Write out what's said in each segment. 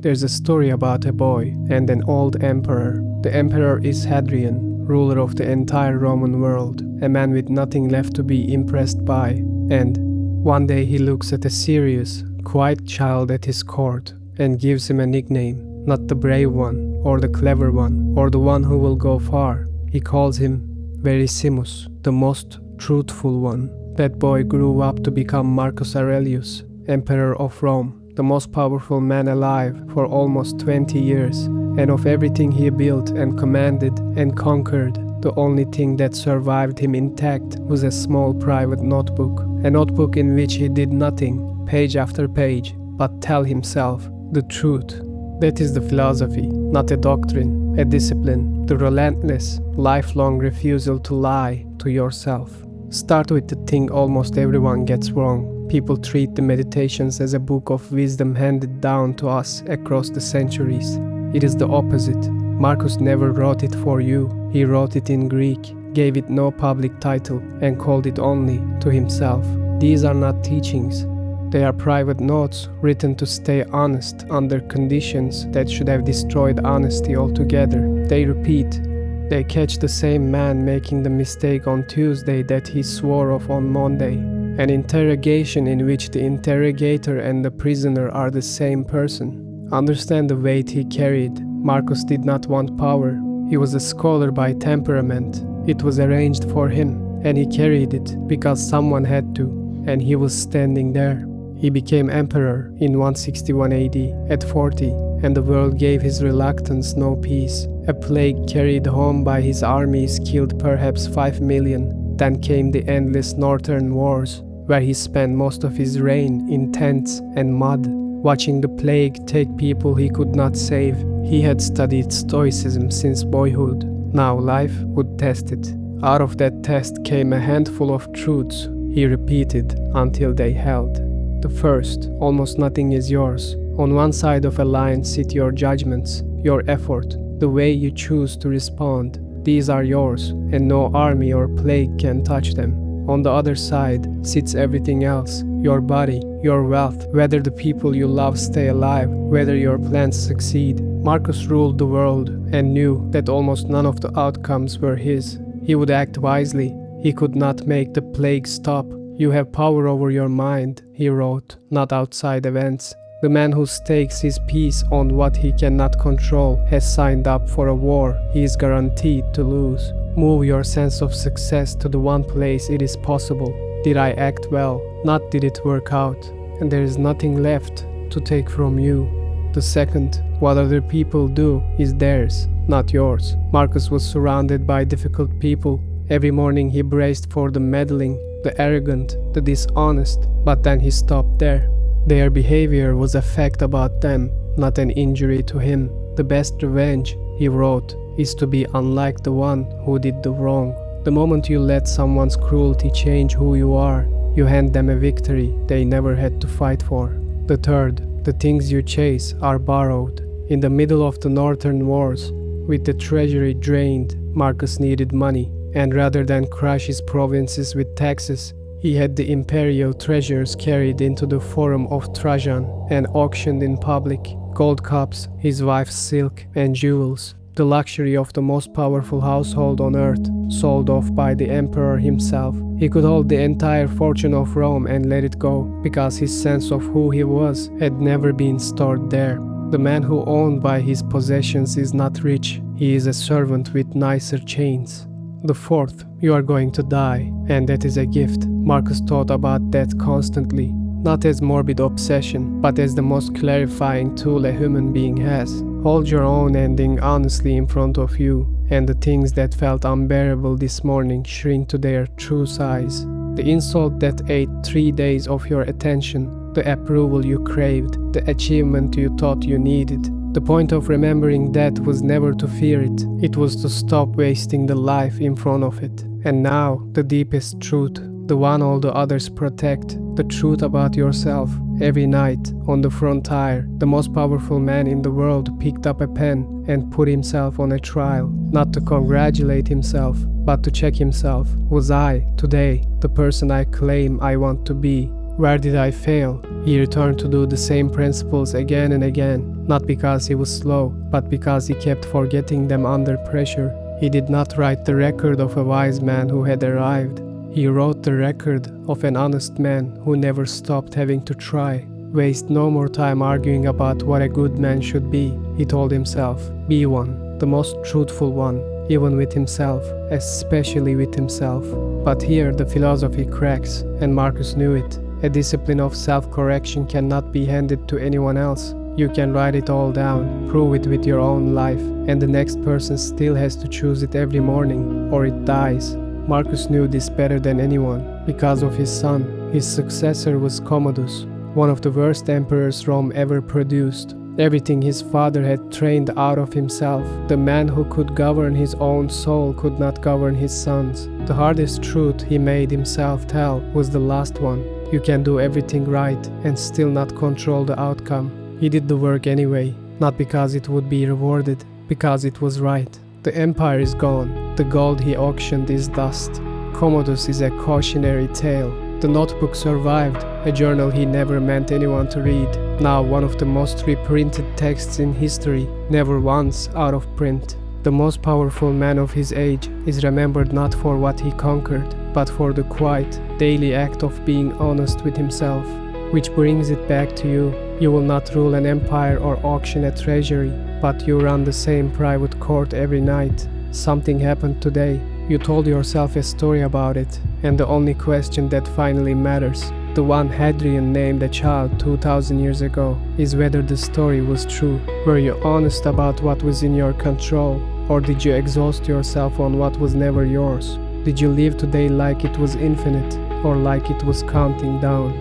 There's a story about a boy and an old emperor. The emperor is Hadrian, ruler of the entire Roman world, a man with nothing left to be impressed by. And one day he looks at a serious, quiet child at his court and gives him a nickname, not the brave one, or the clever one, or the one who will go far. He calls him Verissimus, the most truthful one. That boy grew up to become Marcus Aurelius, emperor of Rome, the most powerful man alive for almost 20 years, and of everything he built and commanded and conquered, the only thing that survived him intact was a small private notebook, a notebook in which he did nothing, page after page, but tell himself the truth. That is the philosophy, not a doctrine, a discipline, the relentless, lifelong refusal to lie to yourself. Start with the thing almost everyone gets wrong. People treat the Meditations as a book of wisdom handed down to us across the centuries. It is the opposite. Marcus never wrote it for you. He wrote it in Greek, gave it no public title, and called it only to himself. These are not teachings. They are private notes written to stay honest under conditions that should have destroyed honesty altogether. They repeat. They catch the same man making the mistake on Tuesday that he swore off on Monday. An interrogation in which the interrogator and the prisoner are the same person. Understand the weight he carried. Marcus did not want power. He was a scholar by temperament. It was arranged for him, and he carried it because someone had to, and he was standing there. He became emperor in 161 AD at 40, and the world gave his reluctance no peace. A plague carried home by his armies killed perhaps 5 million. Then came the endless northern wars, where he spent most of his reign in tents and mud, watching the plague take people he could not save. He had studied Stoicism since boyhood. Now life would test it. Out of that test came a handful of truths he repeated until they held. The first, almost nothing is yours. On one side of a line sit your judgments, your effort, the way you choose to respond. These are yours, and no army or plague can touch them. On the other side sits everything else, your body, your wealth, whether the people you love stay alive, whether your plans succeed. Marcus ruled the world and knew that almost none of the outcomes were his. He would act wisely. He could not make the plague stop. You have power over your mind, he wrote, not outside events. The man who stakes his peace on what he cannot control has signed up for a war he is guaranteed to lose. Move your sense of success to the one place it is possible. Did I act well? Not did it work out? And there is nothing left to take from you. The second, what other people do is theirs, not yours. Marcus was surrounded by difficult people. Every morning he braced for the meddling, the arrogant, the dishonest, but then he stopped there. Their behavior was a fact about them, not an injury to him. The best revenge, he wrote, is to be unlike the one who did the wrong. The moment you let someone's cruelty change who you are, you hand them a victory they never had to fight for. The third, the things you chase are borrowed. In the middle of the northern wars, with the treasury drained, Marcus needed money, and rather than crush his provinces with taxes, he had the imperial treasures carried into the Forum of Trajan and auctioned in public. Gold cups, his wife's silk and jewels, the luxury of the most powerful household on earth, sold off by the emperor himself. He could hold the entire fortune of Rome and let it go, because his sense of who he was had never been stored there. The man who owned by his possessions is not rich. He is a servant with nicer chains. The fourth, you are going to die, and that is a gift. Marcus thought about death constantly, not as morbid obsession, but as the most clarifying tool a human being has. Hold your own ending honestly in front of you, and the things that felt unbearable this morning shrink to their true size. The insult that ate 3 days of your attention, the approval you craved, the achievement you thought you needed. The point of remembering that was never to fear it. It was to stop wasting the life in front of it. And now, the deepest truth, the one all the others protect, the truth about yourself. Every night, on the frontier, the most powerful man in the world picked up a pen and put himself on a trial, not to congratulate himself, but to check himself. Was I, today, the person I claim I want to be? Where did I fail? He returned to do the same principles again and again, not because he was slow, but because he kept forgetting them under pressure. He did not write the record of a wise man who had arrived. He wrote the record of an honest man who never stopped having to try. Waste no more time arguing about what a good man should be, he told himself. Be one, the most truthful one, even with himself, especially with himself. But here the philosophy cracks, and Marcus knew it. A discipline of self-correction cannot be handed to anyone else. You can write it all down, prove it with your own life, and the next person still has to choose it every morning, or it dies. Marcus knew this better than anyone, because of his son. His successor was Commodus, one of the worst emperors Rome ever produced. Everything his father had trained out of himself. The man who could govern his own soul could not govern his sons. The hardest truth he made himself tell was the last one. You can do everything right and still not control the outcome. He did the work anyway, not because it would be rewarded, because it was right. The empire is gone. The gold he auctioned is dust. Commodus is a cautionary tale. The notebook survived, a journal he never meant anyone to read. Now one of the most reprinted texts in history, never once out of print. The most powerful man of his age is remembered not for what he conquered, but for the quiet, daily act of being honest with himself. Which brings it back to you. You will not rule an empire or auction a treasury, but you run the same private court every night. Something happened today. You told yourself a story about it, and the only question that finally matters, the one Hadrian named a child 2000 years ago, is whether the story was true. Were you honest about what was in your control, or did you exhaust yourself on what was never yours? Did you live today like it was infinite, or like it was counting down?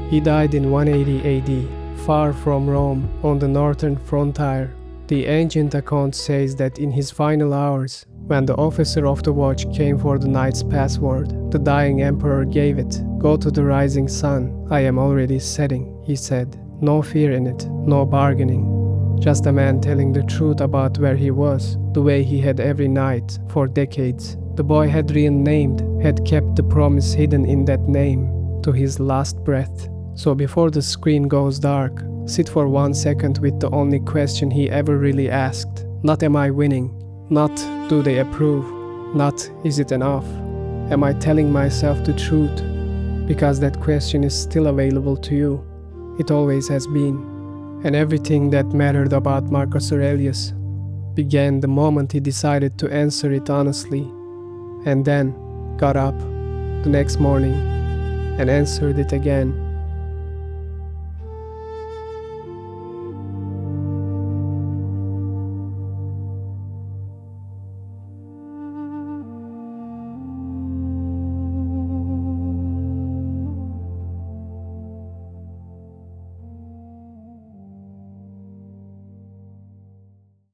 He died in 180 AD, far from Rome, on the northern frontier. The ancient account says that in his final hours, when the officer of the watch came for the night's password, the dying emperor gave it. "Go to the rising sun, I am already setting," he said. No fear in it, no bargaining. Just a man telling the truth about where he was, the way he had every night, for decades. The boy Hadrian named had kept the promise hidden in that name, to his last breath. So before the screen goes dark, sit for 1 second with the only question he ever really asked. Not am I winning? Not do they approve? Not is it enough? Am I telling myself the truth? Because that question is still available to you. It always has been. And everything that mattered about Marcus Aurelius began the moment he decided to answer it honestly, and then got up the next morning and answered it again.